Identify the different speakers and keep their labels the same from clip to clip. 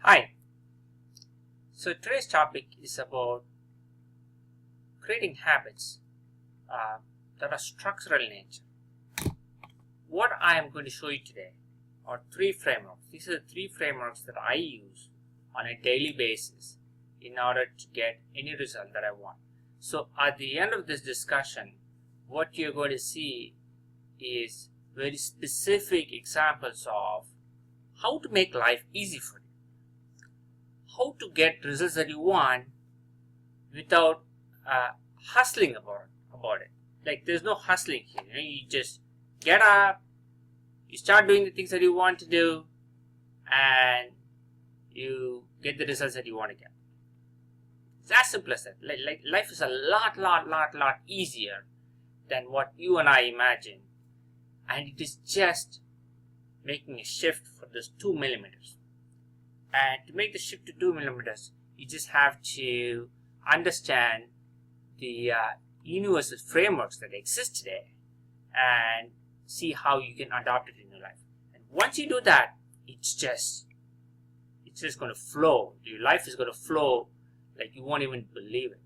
Speaker 1: Hi, so today's topic is about creating habits that are structural in nature. What I am going to show you today are three frameworks. These are the three frameworks that I use on a daily basis in order to get any result that I want. So at the end of this discussion, what you're going to see is very specific examples of how to make life easy for you. How to get results that you want without hustling about it. Like there's no hustling here. You just get up, you start doing the things that you want to do, and you get the results that you want to get. It's as simple as that. Like life is a lot easier than what you and I imagine, and it is just making a shift for this 2 millimeters. And to make the shift to 2 millimeters, you just have to understand the universal frameworks that exist today and see how you can adopt it in your life. And once you do that, it's just going to flow. Your life is going to flow like you won't even believe it.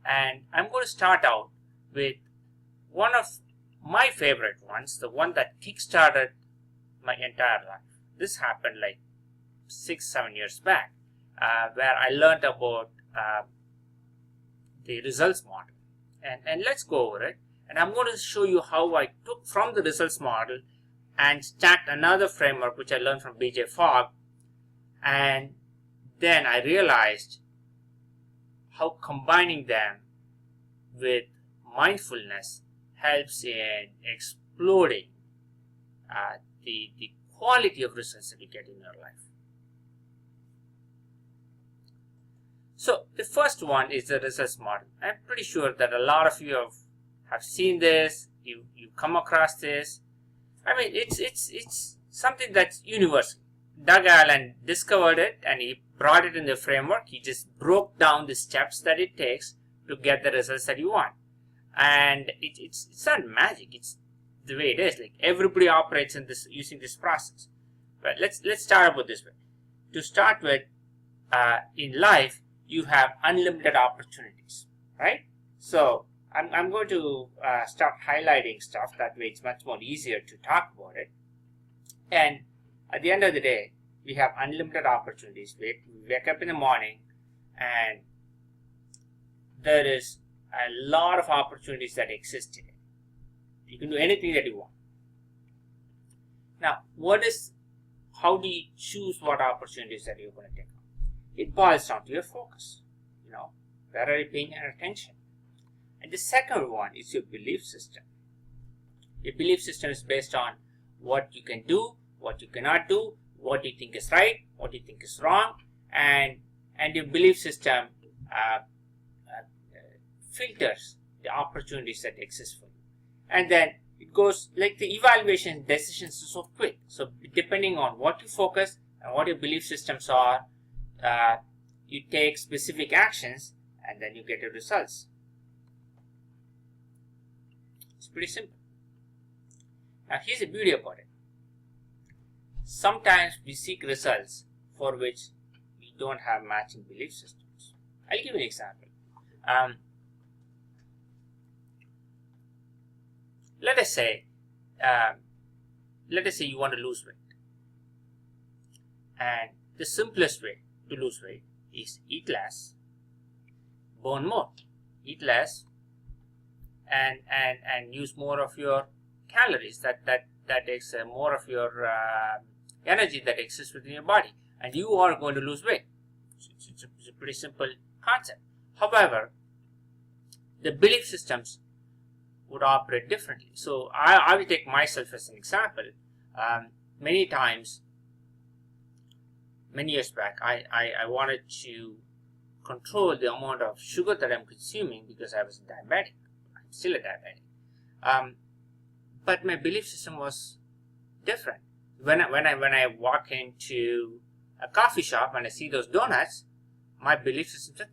Speaker 1: And I'm going to start out with one of my favorite ones, the one that kickstarted my entire life. This happened like 6-7 years back, where I learned about the results model. And let's go over it. And I'm going to show you how I took from the results model and stacked another framework which I learned from BJ Fogg. And then I realized how combining them with mindfulness helps in exploding the quality of results that you get in your life. So the first one is the results model. I'm pretty sure that a lot of you have seen this. You come across this. I mean, it's something that's universal. Doug Allen discovered it and he brought it in the framework. He just broke down the steps that it takes to get the results that you want. And it's not magic. It's the way it is. Like everybody operates in this using this process. But let's start with this way. To start with, in life, you have unlimited opportunities, right? So I'm going to start highlighting stuff. That way it's much more easier to talk about it. And at the end of the day, we have unlimited opportunities. We wake up in the morning and there is a lot of opportunities that exist today. You can do anything that you want. Now, how do you choose what opportunities that you're going to take on? It boils down to your focus. Where are you paying your attention? And the second one is your belief system. Your belief system is based on what you can do, what you cannot do, what you think is right, what you think is wrong, and your belief system filters the opportunities that exist for you. And then it goes like the evaluation decisions are so quick. So depending on what you focus and what your belief systems are, you take specific actions and then you get your results. It's pretty simple. Now here's the beauty about it. Sometimes we seek results for which we don't have matching belief systems. I'll give you an example. Let us say you want to lose weight. And the simplest way to lose weight is eat less, burn more. Eat less and use more of your calories. That takes more of your energy that exists within your body, and you are going to lose weight. It's a pretty simple concept. However, the belief systems would operate differently. So I will take myself as an example. Many times, many years back, I wanted to control the amount of sugar that I'm consuming because I was diabetic. I'm still a diabetic. But my belief system was different. When I walk into a coffee shop and I see those donuts, my belief system said,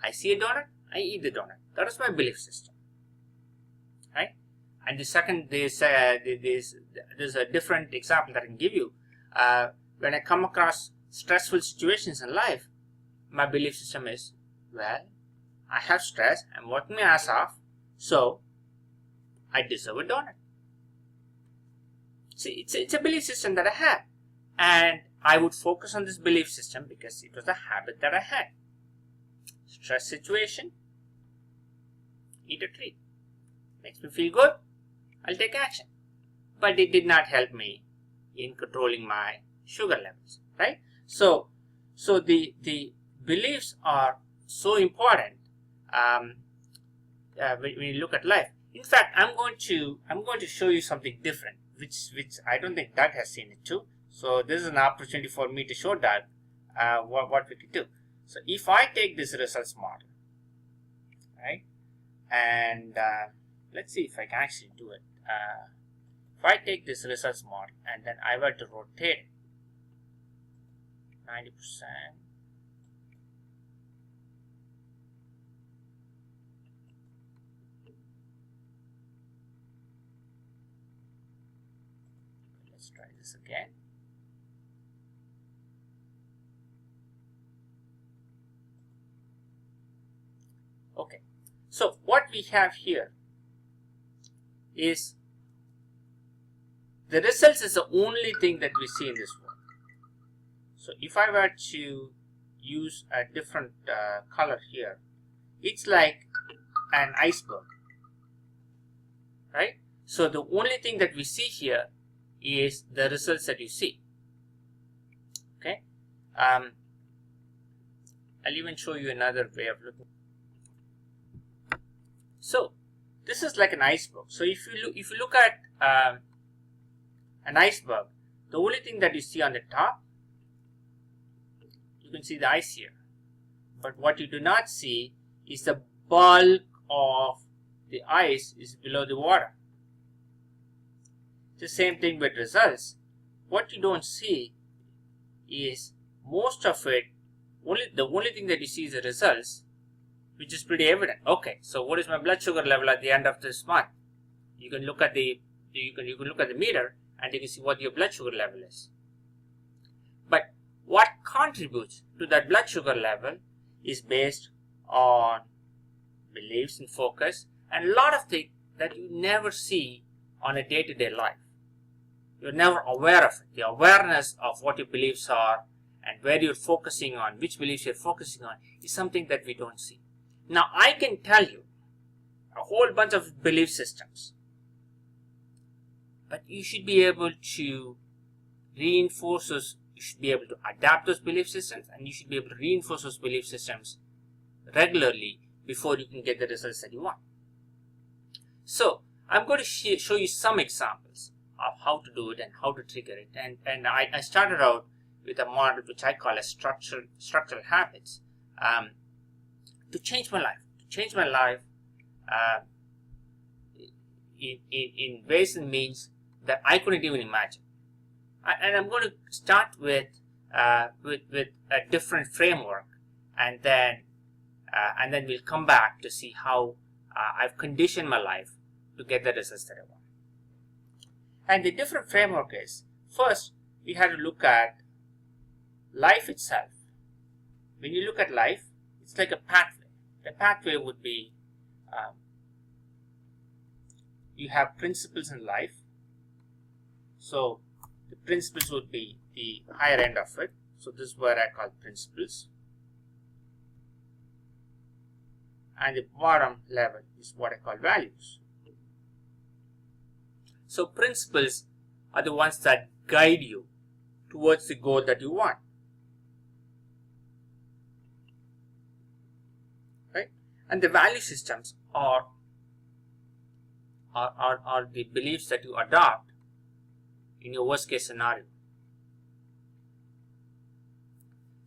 Speaker 1: I see a donut, I eat the donut. That is my belief system. Right? And the second, there's a different example that I can give you. When I come across stressful situations in life, my belief system is, well, I have stress, I'm working my ass off, so I deserve a donut. See, it's a belief system that I had, and I would focus on this belief system because it was a habit that I had. Stress situation, eat a treat. Makes me feel good, I'll take action. But it did not help me in controlling my sugar levels, right? So the beliefs are so important when you look at life. In fact, I'm going to show you something different, which I don't think Doug has seen it too. So this is an opportunity for me to show Doug what we could do. So if I take this results model, right, and let's see if I can actually do it. If I take this results model and then I were to rotate it 90%, let's try this again. Okay, so what we have here is the results is the only thing that we see in this world. So if I were to use a different color here, it's like an iceberg, right? So the only thing that we see here is the results that you see. Okay, I'll even show you another way of looking. So this is like an iceberg. So if you look at an iceberg, the only thing that you see on the top, you can see the ice here, but what you do not see is the bulk of the ice is below the water. It's the same thing with results. What you don't see is most of it, the only thing that you see is the results, which is pretty evident. Okay, so what is my blood sugar level at the end of this month? You can look at the look at the meter and you can see what your blood sugar level is. But what contributes to that blood sugar level is based on beliefs and focus and a lot of things that you never see on a day-to-day life. You're never aware of it. The awareness of what your beliefs are and where you're focusing on, which beliefs you're focusing on, is something that we don't see. Now, I can tell you a whole bunch of belief systems, but you should be able to reinforce those, you should be able to adapt those belief systems, and you should be able to reinforce those belief systems regularly before you can get the results that you want. So, I'm going to show you some examples of how to do it and how to trigger it. And I started out with a model which I call as structural habits to change my life. To change my life in ways and means that I couldn't even imagine. And I'm going to start with a different framework, and then we'll come back to see how I've conditioned my life to get the results that I want. And the different framework is, first, we have to look at life itself. When you look at life, it's like a pathway. The pathway would be, you have principles in life. So the principles would be the higher end of it. So this is what I call principles. And the bottom level is what I call values. So principles are the ones that guide you towards the goal that you want. Right? And the value systems are the beliefs that you adopt in your worst case scenario.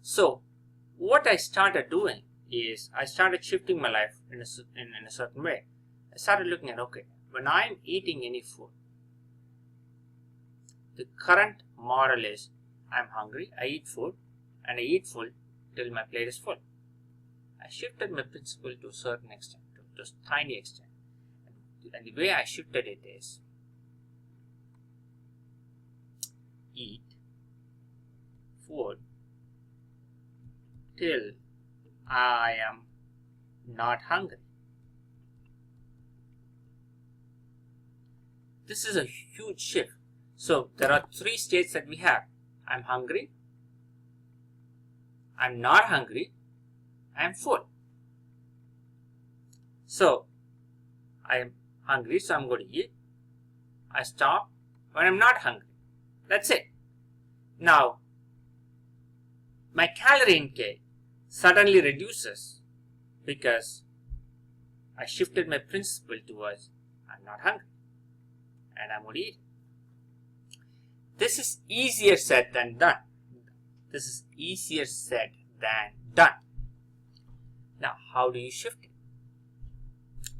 Speaker 1: So what I started doing is I started shifting my life in a certain way. I started looking at, okay, when I'm eating any food, the current model is I'm hungry, I eat food, and I eat food till my plate is full. I shifted my principle to a certain extent, to a tiny extent. And the way I shifted it is eat food until I am not hungry. This is a huge shift. So there are three states that we have. I'm hungry, I'm not hungry, I'm full. So I am hungry, so I'm going to eat. I stop when I'm not hungry. That's it. Now, my calorie intake suddenly reduces because I shifted my principle towards I'm not hungry and I'm going to eat. This is easier said than done. This is easier said than done. Now, how do you shift it?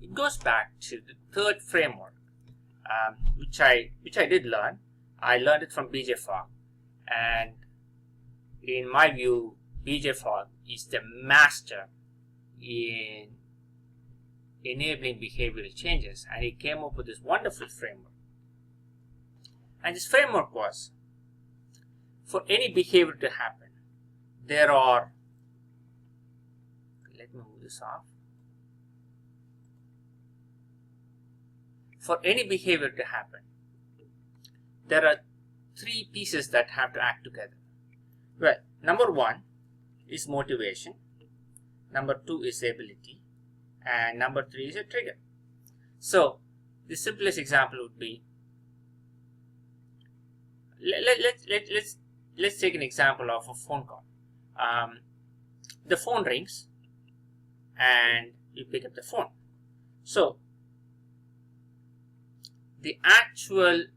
Speaker 1: It goes back to the third framework, which I did learn. I learned it from BJ Fogg, and in my view, BJ Fogg is the master in enabling behavioral changes, and he came up with this wonderful framework. And this framework was, for any behavior to happen, there are, let me move this off. For any behavior to happen, there are three pieces that have to act together. Well, number one is motivation, number two is ability, and number three is a trigger. So, the simplest example would be, let's take an example of a phone call. The phone rings and you pick up the phone. So the actual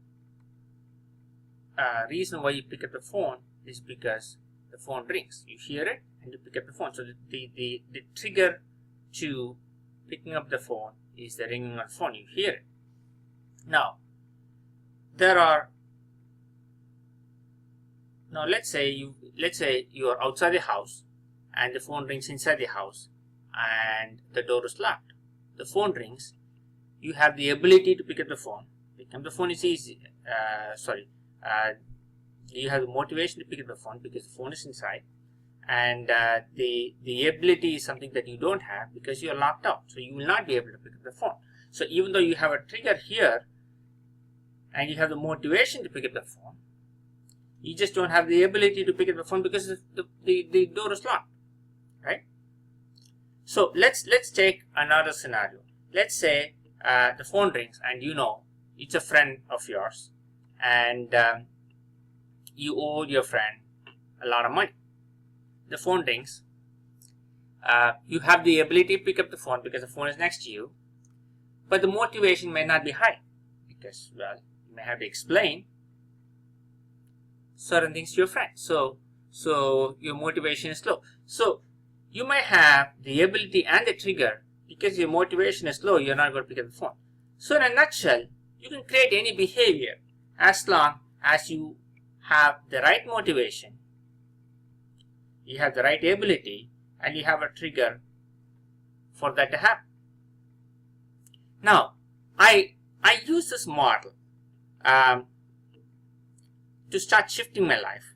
Speaker 1: reason why you pick up the phone is because the phone rings. You hear it and you pick up the phone. So the trigger to picking up the phone is the ringing of the phone. You hear it. Now let's say you are outside the house and the phone rings inside the house and the door is locked. The phone rings. You have the ability to pick up the phone. Picking up the phone is easy. You have the motivation to pick up the phone because the phone is inside, and the ability is something that you don't have because you are locked out. So you will not be able to pick up the phone. So even though you have a trigger here and you have the motivation to pick up the phone, you just don't have the ability to pick up the phone because the door is locked, right? So let's take another scenario. Let's say the phone rings and you know it's a friend of yours, and you owe your friend a lot of money. The phone rings. You have the ability to pick up the phone because the phone is next to you, but the motivation may not be high because, well, you may have to explain certain things to your friend. So your motivation is low. So you might have the ability and the trigger. Because your motivation is low, you're not going to pick up the phone. So in a nutshell, you can create any behavior as long as you have the right motivation, you have the right ability, and you have a trigger for that to happen. Now, I use this model to start shifting my life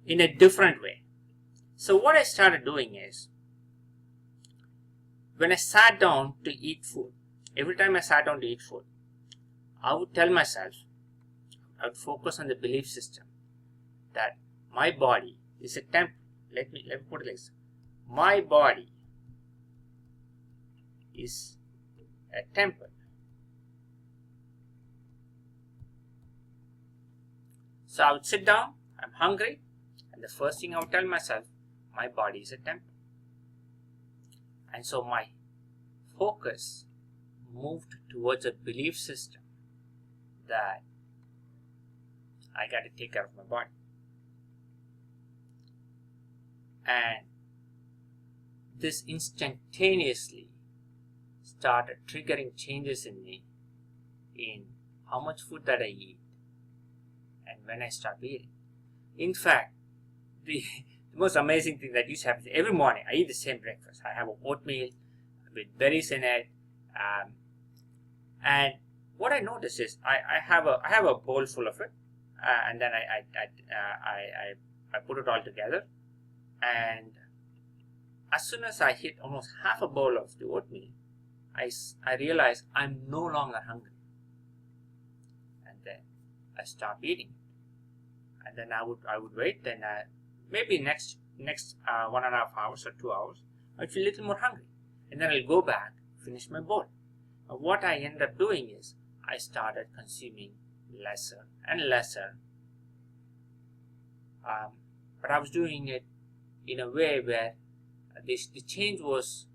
Speaker 1: in a different way. So what I started doing is, when I sat down to eat food, every time I sat down to eat food, I would tell myself, I would focus on the belief system that my body is a temple. Let me put it like this. My body is a temple. So I would sit down, I'm hungry, and the first thing I would tell myself, my body is a temple. And so my focus moved towards a belief system that I got to take care of my body. And this instantaneously started triggering changes in me in how much food that I eat and when I stop eating. In fact, the most amazing thing that used to happen is every morning I eat the same breakfast. I have a oatmeal with berries in it, and what I notice is I have a bowl full of it, and then I put it all together, and as soon as I hit almost half a bowl of the oatmeal, I realize I'm no longer hungry. And then I stop eating it. And then I would wait, then maybe next 1.5 hours or 2 hours, I'd feel a little more hungry. And then I'll go back, finish my bowl. And what I end up doing is I started consuming lesser and lesser. But I was doing it in a way where the change was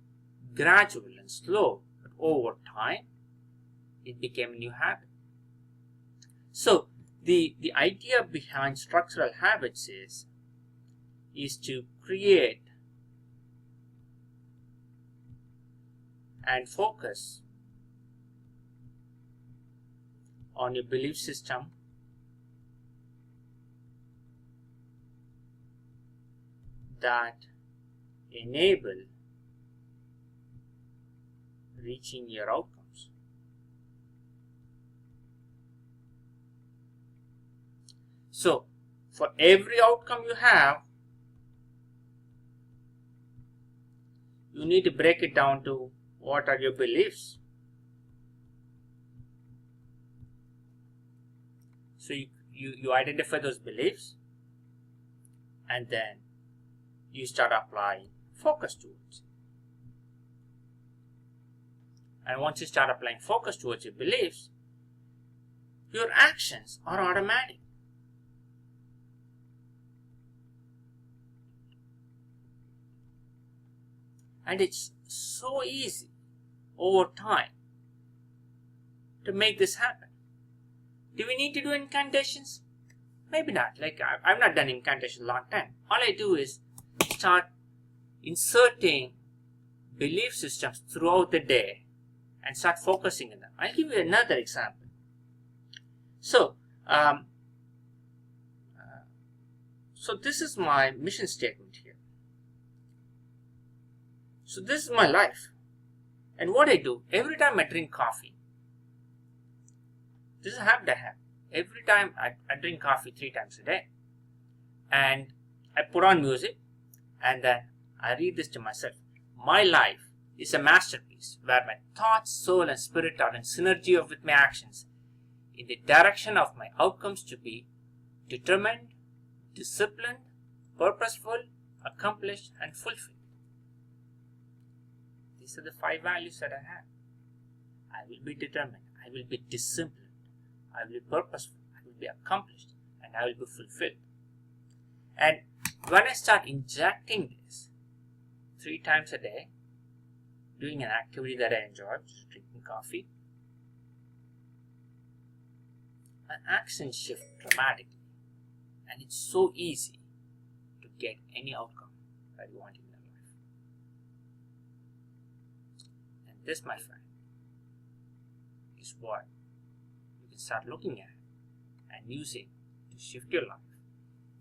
Speaker 1: gradual and slow, but over time, it became a new habit. So the idea behind structural habits is to create and focus on your belief system that enable reaching your outcomes. So, for every outcome you have, you need to break it down to what are your beliefs. So you identify those beliefs, and then you start applying focus towards it. And once you start applying focus towards your beliefs, your actions are automatic. And it's so easy over time to make this happen. Do we need to do incantations? Maybe not. Like I've not done incantations a long time. All I do is start inserting belief systems throughout the day and start focusing on them. I'll give you another example. So, so this is my mission statement here. So this is my life. And what I do, every time I drink coffee, this is a habit I have. Every time I drink coffee 3 times a day. And I put on music, and then I read this to myself. My life is a masterpiece where my thoughts, soul, and spirit are in synergy with my actions in the direction of my outcomes to be determined, disciplined, purposeful, accomplished, and fulfilled. These are the 5 values that I have. I will be determined. I will be disciplined. I will be purposeful. I will be accomplished. And I will be fulfilled. And when I start injecting this 3 times a day, doing an activity that I enjoy, just drinking coffee, my actions shift dramatically. And it's so easy to get any outcome that you want in your life. And this, my friend, is what you can start looking at and using to shift your life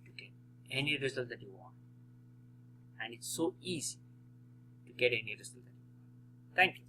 Speaker 1: to get any result that you want. And it's so easy to get any result that you want. Thank you.